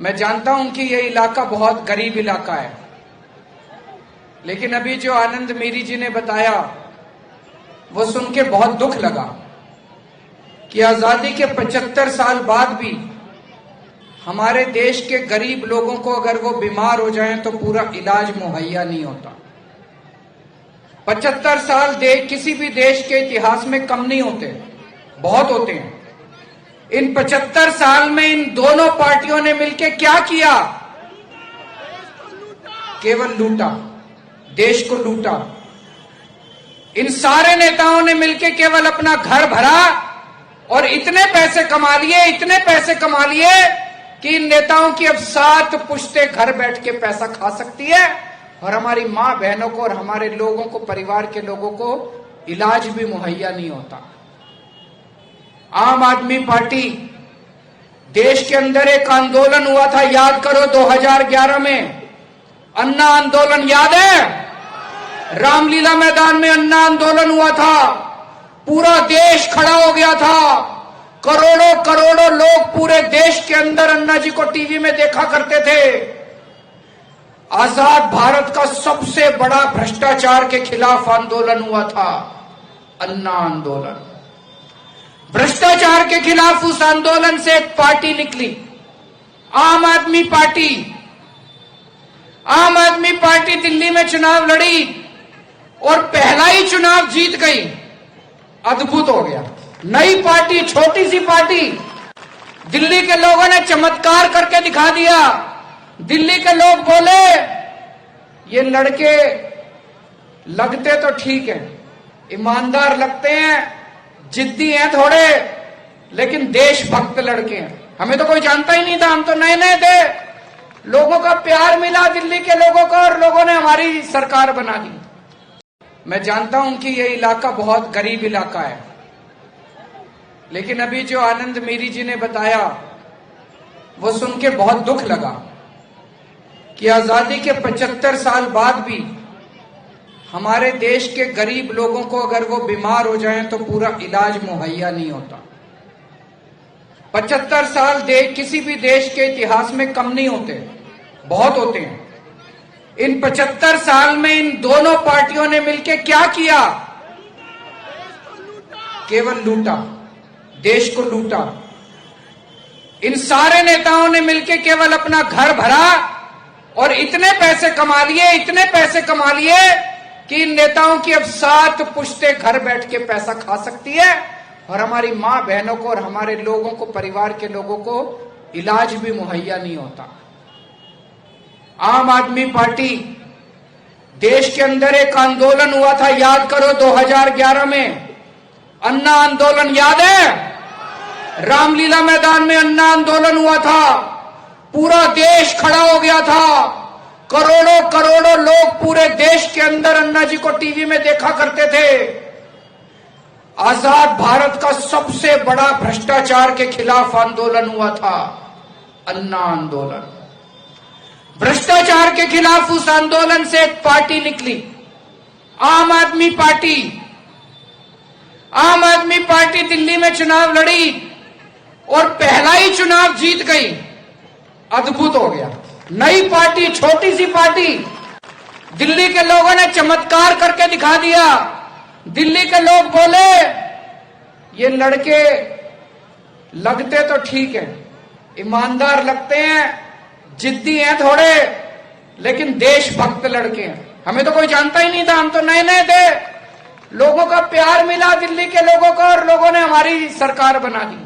मैं जानता हूं कि ये इलाका बहुत गरीब इलाका है, लेकिन अभी जो आनंद मीरी जी ने बताया वो सुन के बहुत दुख लगा कि आजादी के 75 साल बाद भी हमारे देश के गरीब लोगों को अगर वो बीमार हो जाएं तो पूरा इलाज मुहैया नहीं होता। 75 साल किसी भी देश के इतिहास में कम नहीं होते, बहुत होते हैं। इन 75 साल में इन दोनों पार्टियों ने मिलकर क्या किया? केवल लूटा, देश को लूटा। इन सारे नेताओं ने मिलकर केवल अपना घर भरा और इतने पैसे कमा लिए, इतने पैसे कमा लिए कि इन नेताओं की अब 7 पुश्तें घर बैठ के पैसा खा सकती है और हमारी मां बहनों को और हमारे लोगों को, परिवार के लोगों को इलाज भी मुहैया नहीं होता। आम आदमी पार्टी, देश के अंदर एक आंदोलन हुआ था, याद करो 2011 में, अन्ना आंदोलन याद है? रामलीला मैदान में अन्ना आंदोलन हुआ था, पूरा देश खड़ा हो गया था, करोड़ों करोड़ों लोग पूरे देश के अंदर अन्ना जी को टीवी में देखा करते थे। आजाद भारत का सबसे बड़ा भ्रष्टाचार के खिलाफ आंदोलन हुआ था, अन्ना आंदोलन। भ्रष्टाचार के खिलाफ उस आंदोलन से एक पार्टी निकली, आम आदमी पार्टी। आम आदमी पार्टी दिल्ली में चुनाव लड़ी और पहला ही चुनाव जीत गई। अद्भुत हो गया। नई पार्टी, छोटी सी पार्टी, दिल्ली के लोगों ने चमत्कार करके दिखा दिया। दिल्ली के लोग बोले ये लड़के लगते तो ठीक है, ईमानदार लगते हैं, जिद्दी हैं थोड़े, लेकिन देशभक्त लड़के हैं। हमें तो कोई जानता ही नहीं था, हम तो नए नए थे। लोगों का प्यार मिला दिल्ली के लोगों को और लोगों ने हमारी सरकार बना दी। मैं जानता हूं कि ये इलाका बहुत गरीब इलाका है, लेकिन अभी जो आनंद मीरी जी ने बताया वो सुन के बहुत दुख लगा कि आजादी के 75 साल बाद भी हमारे देश के गरीब लोगों को अगर वो बीमार हो जाएं तो पूरा इलाज मुहैया नहीं होता। 75 साल किसी भी देश के इतिहास में कम नहीं होते, बहुत होते हैं। इन 75 साल में इन दोनों पार्टियों ने मिलकर क्या किया? केवल लूटा, देश को लूटा। इन सारे नेताओं ने मिलकर केवल अपना घर भरा और इतने पैसे कमा लिए, इतने पैसे कमा लिए कि इन नेताओं की अब 7 पुश्तें घर बैठ के पैसा खा सकती है और हमारी मां बहनों को और हमारे लोगों को, परिवार के लोगों को इलाज भी मुहैया नहीं होता। आम आदमी पार्टी, देश के अंदर एक आंदोलन हुआ था, याद करो 2011 में, अन्ना आंदोलन याद है? रामलीला मैदान में अन्ना आंदोलन हुआ था, पूरा देश खड़ा हो गया था, करोड़ों करोड़ों लोग पूरे देश के अंदर अन्ना जी को टीवी में देखा करते थे। आजाद भारत का सबसे बड़ा भ्रष्टाचार के खिलाफ आंदोलन हुआ था, अन्ना आंदोलन। भ्रष्टाचार के खिलाफ उस आंदोलन से एक पार्टी निकली, आम आदमी पार्टी। आम आदमी पार्टी दिल्ली में चुनाव लड़ी और पहला ही चुनाव जीत गई। अद्भुत हो गया। नई पार्टी, छोटी सी पार्टी, दिल्ली के लोगों ने चमत्कार करके दिखा दिया। दिल्ली के लोग बोले ये लड़के लगते तो ठीक है, ईमानदार लगते हैं, जिद्दी हैं थोड़े, लेकिन देशभक्त लड़के हैं। हमें तो कोई जानता ही नहीं था, हम तो नए नए थे। लोगों का प्यार मिला दिल्ली के लोगों को और लोगों ने हमारी सरकार बना दी।